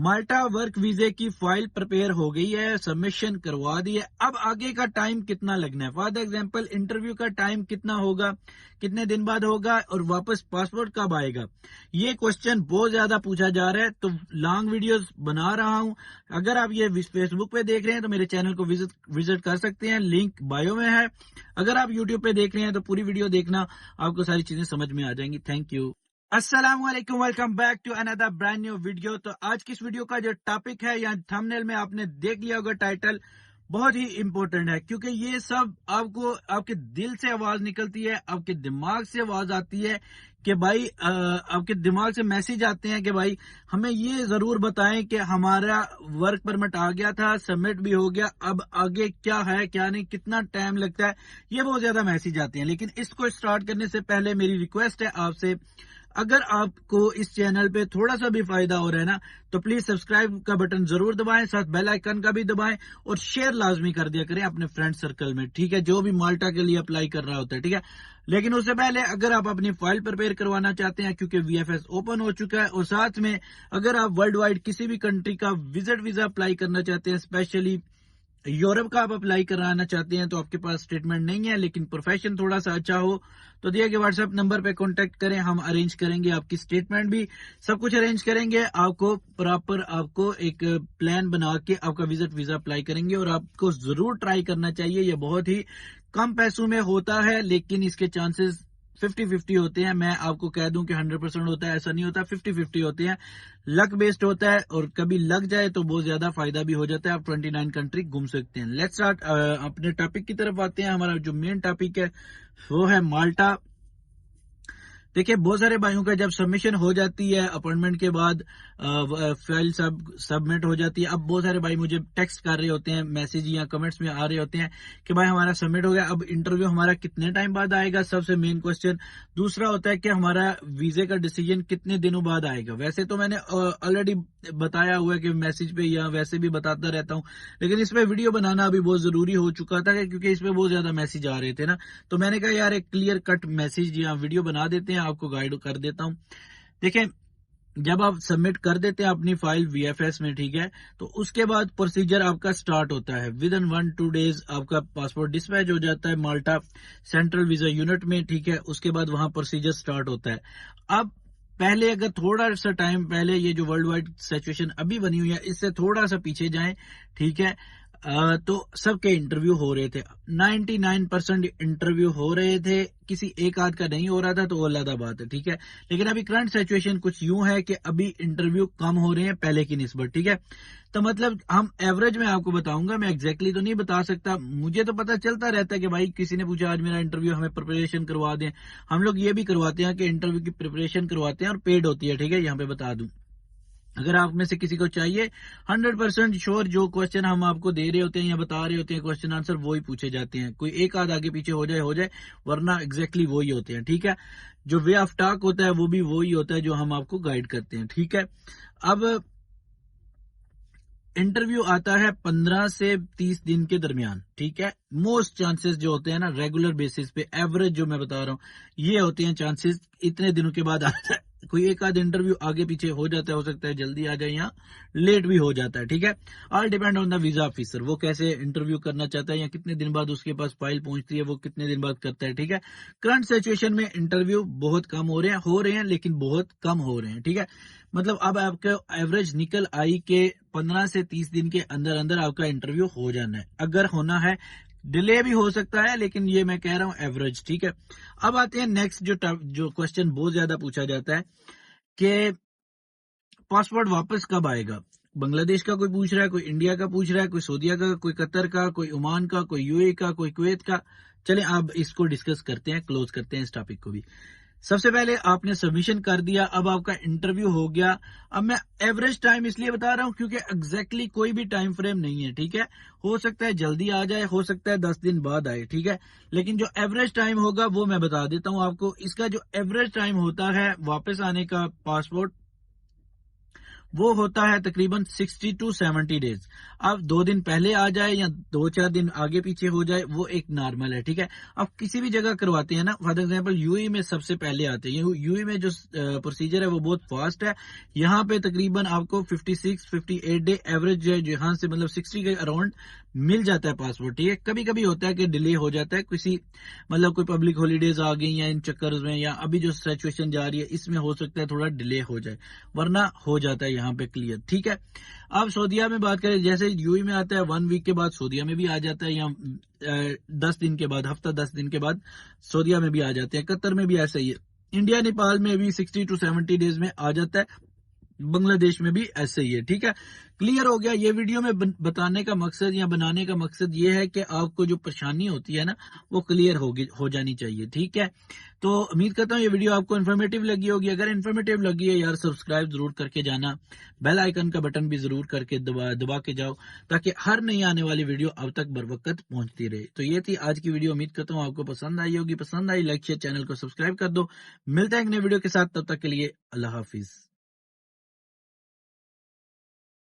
माल्टा work वीजे की file prepare हो गई है, सबमिशन करवा दी है। अब आगे का टाइम कितना लगना है, फॉर एग्जांपल इंटरव्यू का टाइम कितना होगा, कितने दिन बाद होगा और वापस पासपोर्ट कब आएगा, ये क्वेश्चन बहुत ज्यादा पूछा जा रहा है। तो लॉन्ग वीडियोस बना रहा हूं। अगर आप ये फेसबुक पे देख रहे हैं तो मेरे चैनल को विजिट कर सकते हैं, लिंक बायो में है। अगर आप यूट्यूब पे देख रहे हैं तो पूरी वीडियो देखना, आपको सारी चीजें समझ में आ जाएंगी। Thank you. अस्सलामुअलैकुम, welcome back to another brand new video. तो आज की इस वीडियो का जो टॉपिक है या थंबनेल में आपने देख लिया होगा, टाइटल बहुत ही इंपॉर्टेंट है, क्योंकि ये सब आपको आपके दिल से आवाज निकलती है, आपके दिमाग से आवाज आती है कि भाई आपके दिमाग से मैसेज आते हैं कि भाई हमें ये जरूर बताएं कि हमारा वर्क परमिट आ गया था, सबमिट भी हो गया, अब आगे क्या है क्या नहीं, कितना टाइम लगता है, ये बहुत ज्यादा मैसेज आते हैं। लेकिन इसको स्टार्ट करने से पहले मेरी रिक्वेस्ट है आपसे, अगर आपको इस चैनल पे थोड़ा सा भी फायदा हो रहा है ना, तो प्लीज सब्सक्राइब का बटन जरूर दबाएं, साथ बेल आइकन का भी दबाएं और शेयर लाजमी कर दिया करें अपने फ्रेंड सर्कल में, ठीक है, जो भी माल्टा के लिए अप्लाई कर रहा होता है, ठीक है। लेकिन उससे पहले अगर आप अपनी फाइल प्रिपेयर करवाना चाहते हैं, क्योंकि वीएफएस ओपन हो चुका है, और साथ में अगर आप वर्ल्ड वाइड किसी भी कंट्री का विजिट वीजा अप्लाई करना चाहते हैं, स्पेशली यूरोप का आप अप्लाई कराना चाहते हैं, तो आपके पास स्टेटमेंट नहीं है लेकिन प्रोफेशन थोड़ा सा अच्छा हो, तो दिए गए व्हाट्सएप नंबर पे कांटेक्ट करें, हम अरेंज करेंगे आपकी स्टेटमेंट भी, सब कुछ अरेंज करेंगे, आपको प्रॉपर आपको एक प्लान बना के आपका विजिट वीजा अप्लाई करेंगे। और आपको जरूर ट्राई करना चाहिए, ये बहुत ही कम पैसों में होता है, लेकिन इसके चांसेस 50-50 होते हैं। मैं आपको कह दूं कि 100% होता है, ऐसा नहीं होता, 50-50 होते हैं, लक बेस्ड होता है, और कभी लग जाए तो बहुत ज्यादा फायदा भी हो जाता है, आप 29 कंट्री घूम सकते हैं। लेट्स स्टार्ट, अपने टॉपिक की तरफ आते हैं। हमारा जो मेन टॉपिक है वो है माल्टा। देखिए, बहुत सारे भाइयों का जब सबमिशन हो जाती है अपॉइंटमेंट के बाद, फाइल सबमिट हो जाती है, अब बहुत सारे भाई मुझे टेक्स्ट कर रहे होते हैं, मैसेज या कमेंट्स में आ रहे होते हैं कि भाई हमारा सबमिट हो गया, अब इंटरव्यू हमारा कितने टाइम बाद आएगा, सबसे मेन क्वेश्चन। दूसरा होता है कि हमारा वीजे का डिसीजन कितने दिनों बाद आएगा। वैसे तो मैंने ऑलरेडी बताया हुआ है कि मैसेज पे या वैसे भी बताता रहता हूँ, लेकिन इस पे वीडियो बनाना अभी बहुत जरूरी हो चुका था, क्योंकि इस पे बहुत ज्यादा मैसेज आ रहे थे ना, तो मैंने कहा यार एक क्लियर कट मैसेज या वीडियो बना देते हैं, आपको गाइड कर देता हूं। देखें, जब आप सबमिट कर देते हैं अपनी फाइल वीएफएस में, ठीक है, तो उसके बाद प्रोसीजर आपका स्टार्ट होता है। विद इन 1-2 डेज आपका पासपोर्ट डिस्पैच हो जाता है माल्टा सेंट्रल वीजा यूनिट में, ठीक है। उसके बाद वहां प्रोसीजर स्टार्ट होता है। अब पहले अगर थोड़ा सा टाइम पहले, ये जो वर्ल्ड वाइड सिचुएशन अभी बनी हुई है, इससे थोड़ा सा पीछे जाएं, ठीक है, तो सबके इंटरव्यू हो रहे थे, 99% इंटरव्यू हो रहे थे, किसी एक आध का नहीं हो रहा था, तो वो अलग बात है, ठीक है। लेकिन अभी करंट सिचुएशन कुछ यूं है कि अभी इंटरव्यू कम हो रहे हैं पहले की निस्बत, ठीक है। तो मतलब हम एवरेज में आपको बताऊंगा, मैं एग्जैक्टली तो नहीं बता सकता, मुझे तो पता चलता रहता है कि भाई किसी ने पूछा आज मेरा इंटरव्यू, हमें प्रिपरेशन करवा दें। हम लोग ये भी करवाते हैं कि इंटरव्यू की प्रिपरेशन करवाते हैं और पेड होती है, ठीक है, यहाँ पे बता दूं। अगर आप में से किसी को चाहिए, 100% श्योर जो क्वेश्चन हम आपको दे रहे होते हैं या बता रहे होते हैं क्वेश्चन आंसर, वो ही पूछे जाते हैं। कोई एक आध आगे पीछे हो जाए, वरना एग्जैक्टली वही होते हैं, ठीक है। जो वे ऑफ टॉक होता है वो भी वही होता है जो हम आपको गाइड करते हैं, ठीक है। अब इंटरव्यू आता है 15 से 30 दिन के दरमियान, ठीक है। मोस्ट चांसेस जो होते हैं ना, रेगुलर बेसिस पे, एवरेज जो मैं बता रहा हूँ, ये होते हैं चांसेस इतने दिनों के बाद आता है। कोई एक आध इंटरव्यू आगे पीछे हो जाता है, हो सकता है जल्दी आ जाए या लेट भी हो जाता है, ठीक है। All depend on the visa officer, वो कैसे इंटरव्यू करना चाहता है या कितने दिन बाद उसके पास फाइल पहुंचती है, वो कितने दिन बाद करता है, ठीक है। करंट सिचुएशन में इंटरव्यू बहुत कम हो रहे हैं, लेकिन बहुत कम हो रहे हैं, ठीक है। मतलब अब आपके एवरेज निकल आई के 15 से 30 दिन के अंदर अंदर आपका इंटरव्यू हो जाना है। अगर होना है, डिले भी हो सकता है, लेकिन ये मैं कह रहा हूं एवरेज, ठीक है। अब आते हैं नेक्स्ट, जो क्वेश्चन बहुत ज्यादा पूछा जाता है कि पासपोर्ट वापस कब आएगा। बांग्लादेश का कोई पूछ रहा है, कोई इंडिया का पूछ रहा है, कोई सऊदीया का, कोई कतर का, कोई ओमान का, कोई यूएई का, कोई कुवैत का। चले अब इसको डिस्कस करते हैं, क्लोज करते हैं इस टॉपिक को भी। सबसे पहले आपने सबमिशन कर दिया, अब आपका इंटरव्यू हो गया। अब मैं एवरेज टाइम इसलिए बता रहा हूं क्योंकि एग्जैक्टली कोई भी टाइम फ्रेम नहीं है, ठीक है। हो सकता है जल्दी आ जाए, हो सकता है 10 दिन बाद आए, ठीक है। लेकिन जो एवरेज टाइम होगा वो मैं बता देता हूं आपको। इसका जो एवरेज टाइम होता है वापस आने का पासपोर्ट, वो होता है तकरीबन 60 टू 70 डेज। अब 2 दिन पहले आ जाए या 2-4 दिन आगे पीछे हो जाए वो एक नॉर्मल है, ठीक है। अब किसी भी जगह करवाते हैं ना, फॉर एग्जांपल यूएई में सबसे पहले आते हैं। यूएई में जो प्रोसीजर है वो बहुत फास्ट है। यहाँ पे तकरीबन आपको 56-58 डे एवरेज है, जहाँ से मतलब 60 के अराउंड मिल जाता है पासपोर्ट, ठीक है। कभी कभी होता है कि डिले हो जाता है, किसी मतलब कोई पब्लिक हॉलीडेज आ गई या इन चक्कर्स में, या अभी जो सिचुएशन जा रही है इसमें हो सकता है थोड़ा डिले हो जाए, वरना हो जाता है यहाँ पे क्लियर, ठीक है। अब सऊदीया में बात करें, जैसे यूएई में आता है 1 वीक के बाद सऊदीया में भी आ जाता है, या 10 दिन के बाद, हफ्ता 10 दिन के बाद सऊदीया में भी आ जाते हैं। कतर में भी ऐसा ही है। इंडिया नेपाल में भी 60 टू 70 डेज में आ जाता है। बांग्लादेश में भी ऐसे ही है, ठीक है। क्लियर हो गया। ये वीडियो में बताने का मकसद या बनाने का मकसद ये है कि आपको जो परेशानी होती है ना वो क्लियर हो जानी चाहिए, ठीक है। तो उम्मीद करता हूँ ये वीडियो आपको इन्फॉर्मेटिव लगी होगी। अगर इन्फॉर्मेटिव लगी है यार, सब्सक्राइब जरूर करके जाना, बेल आइकन का बटन भी जरूर करके दबा के जाओ, ताकि हर नई आने वाली वीडियो अब तक बर वक्त पहुंचती रहे। तो ये थी आज की वीडियो। उम्मीद करता हूँ आपको पसंद आई होगी। पसंद आई लाइक शेयर, चैनल को सब्सक्राइब कर दो। मिलते हैं एक नए वीडियो के साथ, तब तक के लिए अल्लाह हाफिज।